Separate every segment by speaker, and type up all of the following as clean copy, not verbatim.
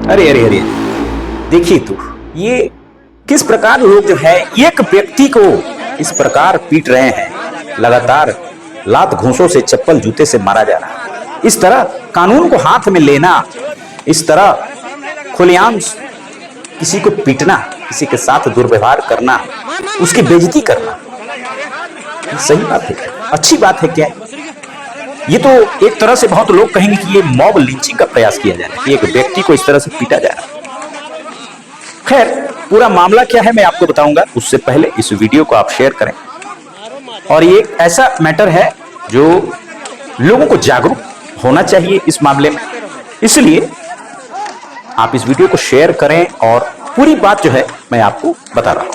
Speaker 1: अरे अरे अरे, देखिए तो ये किस प्रकार लोग जो है एक व्यक्ति को इस प्रकार पीट रहे हैं, लगातार लात घूंसों से, चप्पल जूते से मारा जा रहा है। इस तरह कानून को हाथ में लेना, इस तरह खुलेआम किसी को पीटना, किसी के साथ दुर्व्यवहार करना, उसकी बेइज्जती करना, ये सही बात है? अच्छी बात है क्या? ये तो एक तरह से बहुत लोग कहेंगे कि ये मॉब लिंचिंग का प्रयास किया जा रहा है, एक व्यक्ति को इस तरह से पीटा जा रहा है। खैर, पूरा मामला क्या है मैं आपको बताऊंगा, उससे पहले इस वीडियो को आप शेयर करें। और ये ऐसा मैटर है जो लोगों को जागरूक होना चाहिए इस मामले में, इसलिए आप इस वीडियो को शेयर करें और पूरी बात जो है मैं आपको बता रहा हूं।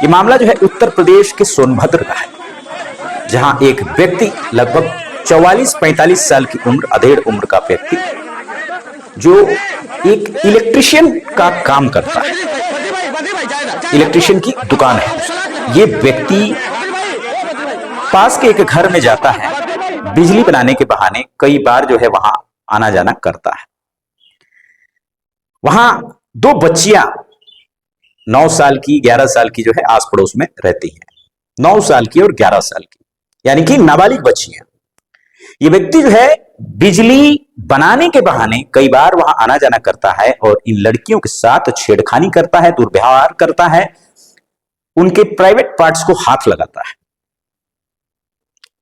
Speaker 1: ये मामला जो है उत्तर प्रदेश के सोनभद्र का है, जहां एक व्यक्ति लगभग 44-45 साल की उम्र, अधेड़ उम्र का व्यक्ति, जो एक इलेक्ट्रिशियन का काम करता है, इलेक्ट्रिशियन की दुकान है। ये व्यक्ति पास के एक घर में जाता है, बिजली बनाने के बहाने कई बार जो है वहां आना जाना करता है। वहां दो बच्चियां 9 साल की, 11 साल की जो है आस पड़ोस में रहती हैं। 9 साल की और 11 साल की, यानी कि नाबालिग बच्चियां। ये व्यक्ति जो है बिजली बनाने के बहाने कई बार वहां आना जाना करता है और इन लड़कियों के साथ छेड़खानी करता है, दुर्व्यवहार करता है, उनके प्राइवेट पार्ट्स को हाथ लगाता है।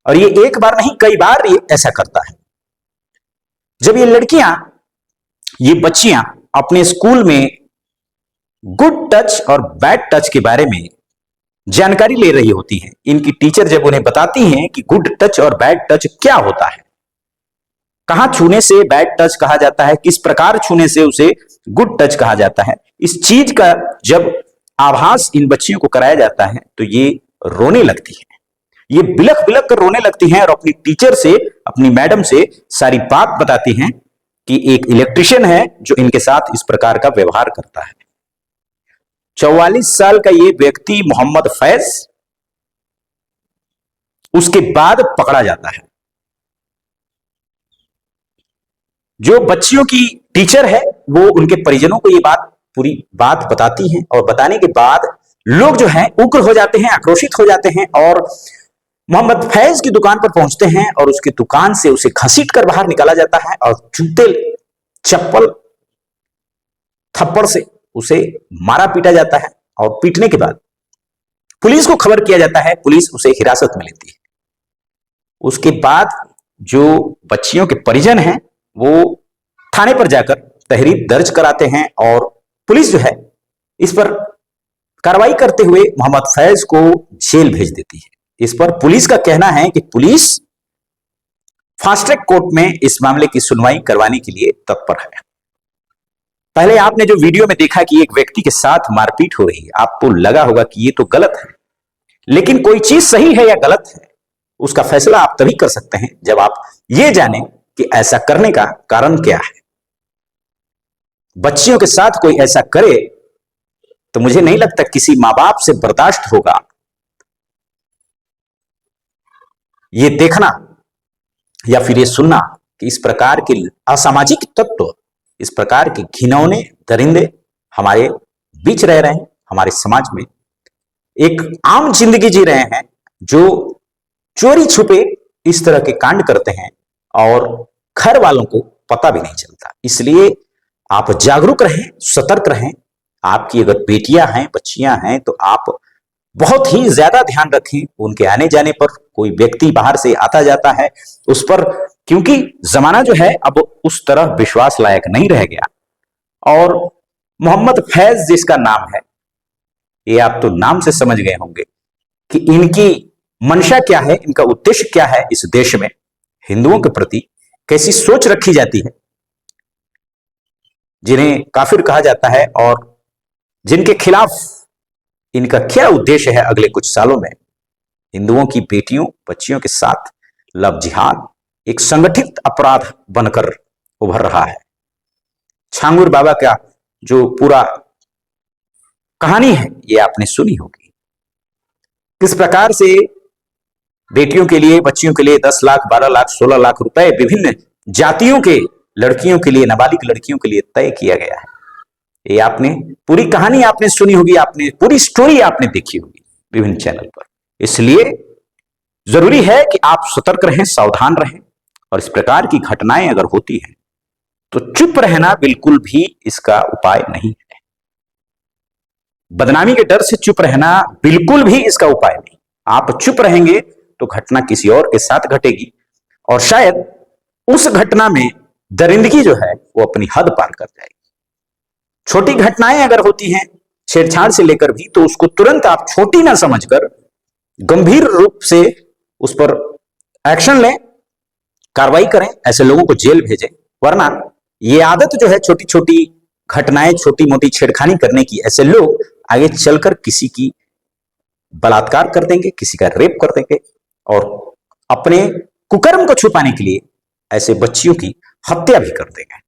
Speaker 1: और ये एक बार नहीं, कई बार ये ऐसा करता है। जब ये लड़कियां, ये बच्चियां अपने स्कूल में गुड टच और बैड टच के बारे में जानकारी ले रही होती हैं, इनकी टीचर जब उन्हें बताती हैं कि गुड टच और बैड टच क्या होता है, कहां छूने से बैड टच कहा जाता है, किस प्रकार छूने से उसे गुड टच कहा जाता है, इस चीज का जब आभास इन बच्चियों को कराया जाता है तो ये रोने लगती है। ये बिलख बिलख कर रोने लगती हैं और अपनी टीचर से, अपनी मैडम से सारी बात बताती हैं कि एक इलेक्ट्रिशियन है जो इनके साथ इस प्रकार का व्यवहार करता है। 44 साल का ये व्यक्ति मोहम्मद फैज उसके बाद पकड़ा जाता है। जो बच्चियों की टीचर है वो उनके परिजनों को ये बात, पूरी बात बताती हैं और बताने के बाद लोग जो हैं उग्र हो जाते हैं, आक्रोशित हो जाते हैं और मोहम्मद फैज की दुकान पर पहुंचते हैं और उसकी दुकान से उसे घसीट कर बाहर निकाला जाता है और जूते, चप्पल, थप्पड़ से उसे मारा पीटा जाता है। और पीटने के बाद पुलिस को खबर किया जाता है, पुलिस उसे हिरासत में लेती है। उसके बाद जो बच्चियों के परिजन हैं वो थाने पर जाकर तहरीर दर्ज कराते हैं और पुलिस जो है इस पर कार्रवाई करते हुए मोहम्मद फैज को जेल भेज देती है। इस पर पुलिस का कहना है कि पुलिस फास्ट ट्रैक कोर्ट में इस मामले की सुनवाई करवाने के लिए तत्पर है। पहले आपने जो वीडियो में देखा कि एक व्यक्ति के साथ मारपीट हो रही है, आपको लगा होगा कि ये तो गलत है, लेकिन कोई चीज सही है या गलत है उसका फैसला आप तभी कर सकते हैं जब आप ये जानें कि ऐसा करने का कारण क्या है। बच्चियों के साथ कोई ऐसा करे तो मुझे नहीं लगता किसी मां बाप से बर्दाश्त होगा ये देखना या फिर ये सुनना कि इस प्रकार के असामाजिक तत्व, इस प्रकार के घिनौने दरिंदे हमारे बीच रह रहे हैं, हमारे समाज में एक आम जिंदगी जी रहे हैं, जो चोरी छुपे इस तरह के कांड करते हैं और घर वालों को पता भी नहीं चलता। इसलिए आप जागरूक रहें, सतर्क रहें। आपकी अगर बेटियां हैं, बच्चियां हैं तो आप बहुत ही ज्यादा ध्यान रखें उनके आने जाने पर। कोई व्यक्ति बाहर से आता जाता है उस पर, क्योंकि जमाना जो है अब उस तरह विश्वास लायक नहीं रह गया। और मोहम्मद फैज जिसका नाम है, ये आप तो नाम से समझ गए होंगे कि इनकी मंशा क्या है, इनका उद्देश्य क्या है, इस देश में हिंदुओं के प्रति कैसी सोच रखी जाती है, जिन्हें काफिर कहा जाता है और जिनके खिलाफ इनका क्या उद्देश्य है अगले कुछ सालों में हिंदुओं की बेटियों, बच्चियों के साथ लव जिहाद एक संगठित अपराध बनकर उभर रहा है। छांगुर बाबा का जो पूरा कहानी है ये आपने सुनी होगी, किस प्रकार से बेटियों के लिए, बच्चियों के लिए 10 लाख, 12 लाख, 16 लाख रुपए विभिन्न जातियों के लड़कियों के लिए, नाबालिग लड़कियों के लिए तय किया गया है। ये आपने पूरी कहानी आपने सुनी होगी, आपने पूरी स्टोरी आपने देखी होगी विभिन्न चैनल पर। इसलिए जरूरी है कि आप सतर्क रहें, सावधान रहें, और इस प्रकार की घटनाएं अगर होती हैं तो चुप रहना बिल्कुल भी इसका उपाय नहीं है। बदनामी के डर से चुप रहना बिल्कुल भी इसका उपाय नहीं। आप चुप रहेंगे तो घटना किसी और के साथ घटेगी, और शायद उस घटना में दरिंदगी जो है वो अपनी हद पार कर जाएगी। छोटी घटनाएं अगर होती हैं छेड़छाड़ से लेकर भी, तो उसको तुरंत आप छोटी ना समझकर गंभीर रूप से उस पर एक्शन लें, कार्रवाई करें, ऐसे लोगों को जेल भेजें। वरना ये आदत जो है छोटी छोटी घटनाएं, छोटी मोटी छेड़खानी करने की, ऐसे लोग आगे चलकर किसी की बलात्कार कर देंगे, किसी का रेप कर देंगे, और अपने कुकर्म को छुपाने के लिए ऐसे बच्चियों की हत्या भी कर देंगे।